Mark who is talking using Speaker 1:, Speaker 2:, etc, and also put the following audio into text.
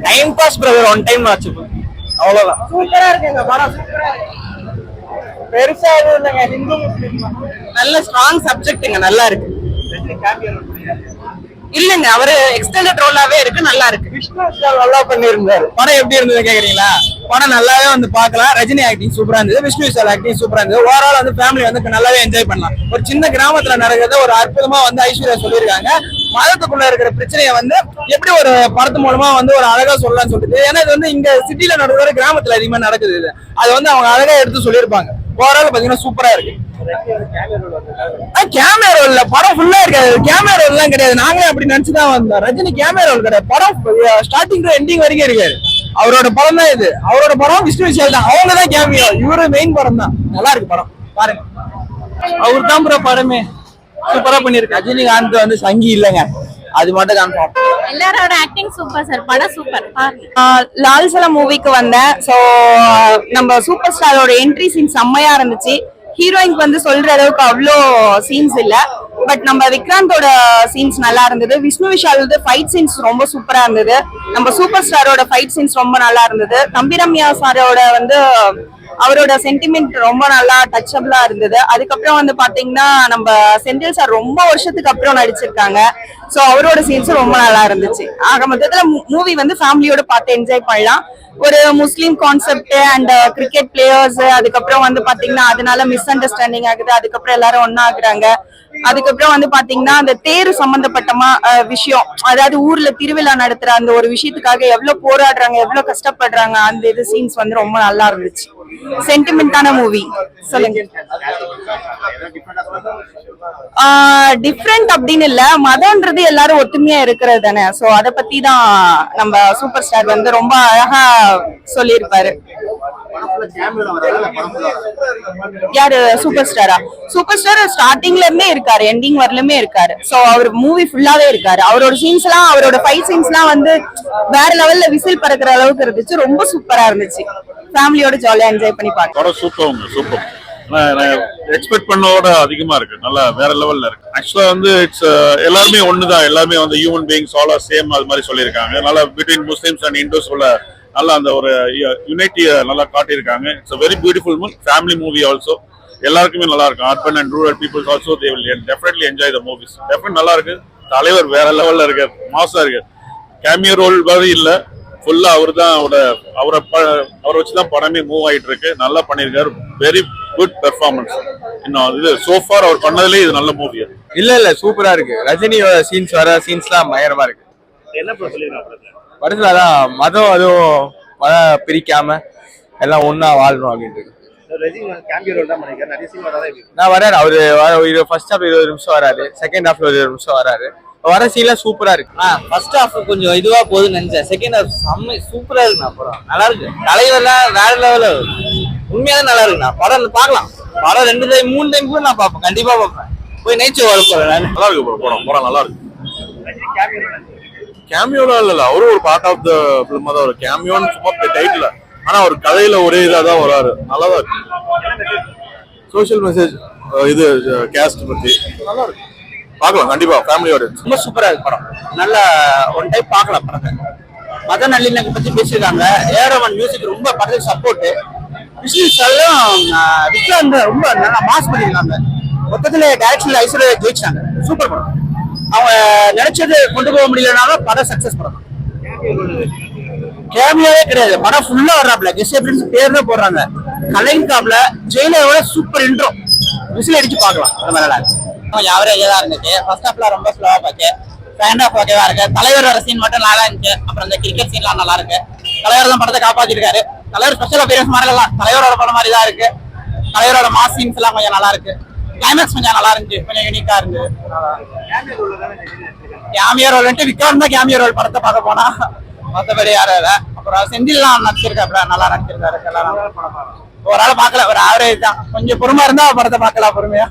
Speaker 1: Time pass brother, one time ஆச்சு, அவ்வளவுதான்.
Speaker 2: சூப்பரா இருக்குங்க படம், சூப்பரா இருக்கு.
Speaker 1: பெருசா எதுவும் இல்லைங்க, ஹிந்து முஸ்லீம் நல்ல ஸ்ட்ராங் சப்ஜெக்ட்டுங்க, நல்லா இருக்கு. இல்லங்க, அவரு எக்ஸ்டெண்டட் ரோலாவே இருக்கு, நல்லா இருக்கு. விஷ்ணு விஷால் நல்லா பண்ணிருந்தாரு. படம் எப்படி இருந்தது கேக்குறீங்களா? படம் நல்லாவே வந்து பாக்கலாம். ரஜினி ஆக்டிங் சூப்பரா இருந்தது, விஷ்ணு விஷால் ஆக்டிங் சூப்பரா இருந்தது. ஓவரால் வந்து ஃபேமிலி வந்து நல்லாவே என்ஜாய் பண்ணலாம். ஒரு சின்ன கிராமத்துல நடக்கிறத ஒரு அற்புதமா வந்து ஐஸ்வர்யா சொல்லியிருக்காங்க. மதத்துக்குள்ள இருக்கிற பிரச்சனையை வந்து எப்படி ஒரு படத்து மூலமா வந்து ஒரு அழகா சொல்லலாம்னு சொல்லிட்டு, ஏன்னா இது வந்து இங்க சிட்டில நடக்கிற கிராமத்துல அதிகமா நடக்குது. இது அது வந்து அவங்க அழகா எடுத்து சொல்லியிருப்பாங்க. ஓவரால் பாத்தீங்கன்னா சூப்பரா இருக்கு. கேமரா ரோல்ல படம் ஃபுல்லா இருக்காது, கேமரா ரோல் எல்லாம் கிடையாது. நாங்களே அப்படி நினைச்சுதான் வந்தோம். ரஜினி கேமரா ரோல் கிடையாது, படம் ஸ்டார்டிங் டு எண்டிங் வரைக்கும் இருக்காரு. அவரோட படம் தான் இது, அவரோட படம். விஷ்ணு விஷால் தான், அவங்க தான் கேமியோ, இவரு மெயின் படம் தான். நல்லா இருக்கு படம், பாருங்க. அவர் தான் ப்ரோ படமே சூப்பரா பண்ணிருக்கு. ரஜினிகாந்த் வந்து சங்கி இல்லைங்க, அது மட்டும் கன்ஃபார்ம்.
Speaker 3: எல்லாரோட ஆக்டிங் சூப்பர் சார், படம் சூப்பர்.
Speaker 4: லால் சலாம் மூவிக்கு வந்தேன். ஸோ நம்ம சூப்பர் ஸ்டாரோட என்ட்ரி சீன் செம்மையா இருந்துச்சு. ஹீரோயின்க்கு வந்து சொல்ற அளவுக்கு அவ்வளோ சீன்ஸ் இல்ல, பட் நம்ம விக்ராந்தோட சீன்ஸ் நல்லா இருந்தது. விஷ்ணு விஷால் ஃபைட் சீன்ஸ் ரொம்ப சூப்பரா இருந்தது. நம்ம சூப்பர் ஸ்டாரோட ஃபைட் சீன்ஸ் ரொம்ப நல்லா இருந்தது. தம்பி ரம்யா சாரோட வந்து அவரோட சென்டிமெண்ட் ரொம்ப நல்லா டச்சபிளா இருந்தது. அதுக்கப்புறம் வந்து பாத்தீங்கன்னா நம்ம செந்தில் சார் ரொம்ப வருஷத்துக்கு அப்புறம் நடிச்சிருக்காங்க. சோ அவரோட சீன்ஸ் ரொம்ப நல்லா இருந்துச்சு. ஆக மொத்தத்துல மூவி வந்து ஃபேமிலியோட பார்த்து என்ஜாய் பண்ணலாம். ஒரு முஸ்லீம் கான்செப்ட் அண்ட் கிரிக்கெட் பிளேயர்ஸ், அதுக்கப்புறம் வந்து பாத்தீங்கன்னா அதனால மிஸ் அண்டர்ஸ்டாண்டிங் ஆகுது, அதுக்கப்புறம் எல்லாரும் ஒன்னா ஆகுறாங்க. அதுக்கப்புறம் வந்து பாத்தீங்கன்னா அந்த தேர் சம்பந்தப்பட்டமா விஷயம், அதாவது ஊர்ல திருவிழா நடத்துற அந்த ஒரு விஷயத்துக்காக எவ்வளவு போராடுறாங்க, எவ்வளவு கஷ்டப்படுறாங்க, அந்த இது சீன்ஸ் வந்து ரொம்ப நல்லா இருந்துச்சு. சென்டிமெண்டான மூவி. சொல்லுங்க. டிஃப்ரெண்ட் அப்படின்னு இல்ல, மதம்ன்றது எல்லாரும் ஒத்துமையா இருக்கிறது தானே. சோ அத பத்தி தான் நம்ம சூப்பர் ஸ்டார் வந்து ரொம்ப அழகா சொல்லியிருப்பாரு. யாரு? சூப்பர் ஸ்டாரா? சூப்பர் ஸ்டார் ஸ்டார்டிங்ல இருந்தே இருக்காரு, எண்டிங் வரலுமே இருக்காரு. சோ அவர் மூவி ஃபுல்லாவே இருக்காரு. அவரோட சீன்ஸ் எல்லாம், அவரோட ஃபைட் சீன்ஸ் எல்லாம் வந்து வேற லெவல்ல விசில் பறக்கிற அளவுக்கு இருந்துச்சு. ரொம்ப சூப்பரா இருந்துச்சு. ஃபேமிலியோட ஜாலியா என்ஜாய் பண்ணி பாருங்க.
Speaker 5: சூப்பர். எக்ஸ்பெக்ட் பண்ணோட அதிகமா இருக்கு, நல்லா வேற லெவல்ல இருக்கு. ஆக்சுவலா வந்து இட்ஸ் எல்லாருமே ஒண்ணுதான், எல்லாருமே வந்து human beings all R same, அது மாதிரி சொல்லியிருக்காங்க. நல்லா பிட்வீன் முஸ்லிம்ஸ் அண்ட் இந்துஸ் உள்ள நல்லா அந்த ஒரு யூனிட்டியை நல்லா காட்டியிருக்காங்க. It's very beautiful movie, family movie also. எல்லாருக்குமே நல்லா இருக்கும். Urban and rural peoples also they will definitely enjoy the movies. Definite நல்லா இருக்கு. தலைவர் வேற லெவல்ல இருக்காரு, மாசா இருக்கு. கேமியோ ரோல் மாதிரி இல்ல, ஃபுல்லா அவர் தான் அவரை வச்சுதான் படமே மூவ் ஆயிட்டு இருக்கு. நல்லா பண்ணிருக்காரு. Very good performance. இன்னும் இது சோஃபார் அவர் பண்ணதுலேயே இது நல்ல மூவி.
Speaker 1: இல்ல சூப்பரா இருக்கு. ரஜினியோட சீன்ஸ் வர சீன்ஸ்லாம் பயங்கரமா இருக்கு.
Speaker 5: என்ன சொல்லிருக்காங்க
Speaker 1: படத்துல? அதான் மதம் அதுவும் பிரிக்காம எல்லாம் ஒன்னா வாழணும் அப்படின்ட்டு. நான் வராரு, அவரு ஃபர்ஸ்ட் ஹாஃப் 20 நிமிஷம் வராரு, செகண்ட் ஹாஃப் 20 நிமிஷம் வராரு. வர சீன்ல சூப்பரா இருக்கு.
Speaker 2: ஃபர்ஸ்ட் ஹாஃப் கொஞ்சம் இதுவா போகுதுன்னு நினைச்சேன். செகண்ட் ஹாஃப் செம்ம சூப்பரா இருக்குண்ணா. படம் நல்லா இருக்கு. தலைவர்லாம் வேற லெவல, உண்மையாவே நல்லா இருக்குண்ணா. படம் பார்க்கலாம். படம் 2 டைம் 3 டைம் கூட நான் பார்ப்பேன், கண்டிப்பா பார்ப்பேன். போய் நேச்சர் வர போறேன்.
Speaker 5: நல்லா இருக்கு படம் நல்லா இருக்கு. கேமியோல இல்ல, அவரும் ஒரு பார்ட் ஆஃப் த ஃபிலிமா தான். ஒரு கேமியோன்னு சும்மா டைட்டில், ஆனா ஒரு கதையில ஒரே இதாதான் வராரு. நல்லாதான் இருக்கு. சோசியல் மெசேஜ், இது கேஸ்ட் பத்தி நல்லா இருக்கு. பார்க்கலாம் கண்டிப்பா, ஃபேமிலியோட.
Speaker 2: ரொம்ப சூப்பரா இருக்கு படம். நல்ல ஒன் டைம் பார்க்கலாம் படத்தை. மத நல்லிணக்கம் பத்தி பேசியிருக்காங்க. ஏரவன் மியூசிக் ரொம்ப படத்துக்கு சப்போர்ட். விஷ்ணு விஷாலும் விக்ராந்த் ரொம்ப நல்லா மாஸ் பண்ணிருக்காங்க. மொத்தத்துல டைரக்ஷன்ல ஐஸ்வர்யா ஜெயிச்சாங்க. சூப்பர் படம். அவங்க நினைச்சது கொண்டு போக முடியலனாலும் படம் சக்சஸ் படம். கேமியாவே கிடையாது, படம் ஃபுல்லா வர்றாப்ல. கெஸ்ட் அப்பியரன்ஸ் பேர் தான் போடுறாங்க. கலைஞாப்ல ஜெயிலோட சூப்பர் இன்ட்ரோ, விசில் அடிச்சு பார்க்கலாம். ரொம்ப நல்லா இருக்கு. ஆவரேஜா தான் இருந்துச்சு. ஃபர்ஸ்ட் ஹாஃப்ல ரொம்ப ஸ்லோவா பாக்கு, செகண்ட் ஹாஃப் ஓகேவா இருக்கு. தலைவர் வர சீன் மட்டும் நல்லா இருந்துச்சு. அப்புறம் இந்த கிரிக்கெட் சீன்லாம் நல்லா இருக்கு. தலைவர் தான் படத்தை காப்பாத்திருக்காரு. தலைவர் ஸ்பெஷல் அப்பியரன்ஸ் மாதிரி எல்லாம் தலைவரோட படம் மாதிரி தான் இருக்கு. தலைவரோட மாஸ் சீன்ஸ் எல்லாம் கொஞ்சம் நல்லா இருக்கு. கிளைமேக்ஸ் கொஞ்சம் நல்லா இருந்துச்சு, கொஞ்சம் யூனிக்கா இருந்து. கேமியோ ரோல் விக்ரம் தான் கேமியோ ரோல் படத்தை பார்க்க போனா, மற்றபடி யாரும் இல்லை. அப்புறம் செந்தில்லாம் நடிச்சிருக்காப்ல, நல்லா நடிச்சிருக்காரு. ஓரளவு பார்க்கல, ஒரு ஆவரேஜ் தான். கொஞ்சம் பொறுமையா இருந்தா படத்தை பார்க்கலாம், பொறுமையா.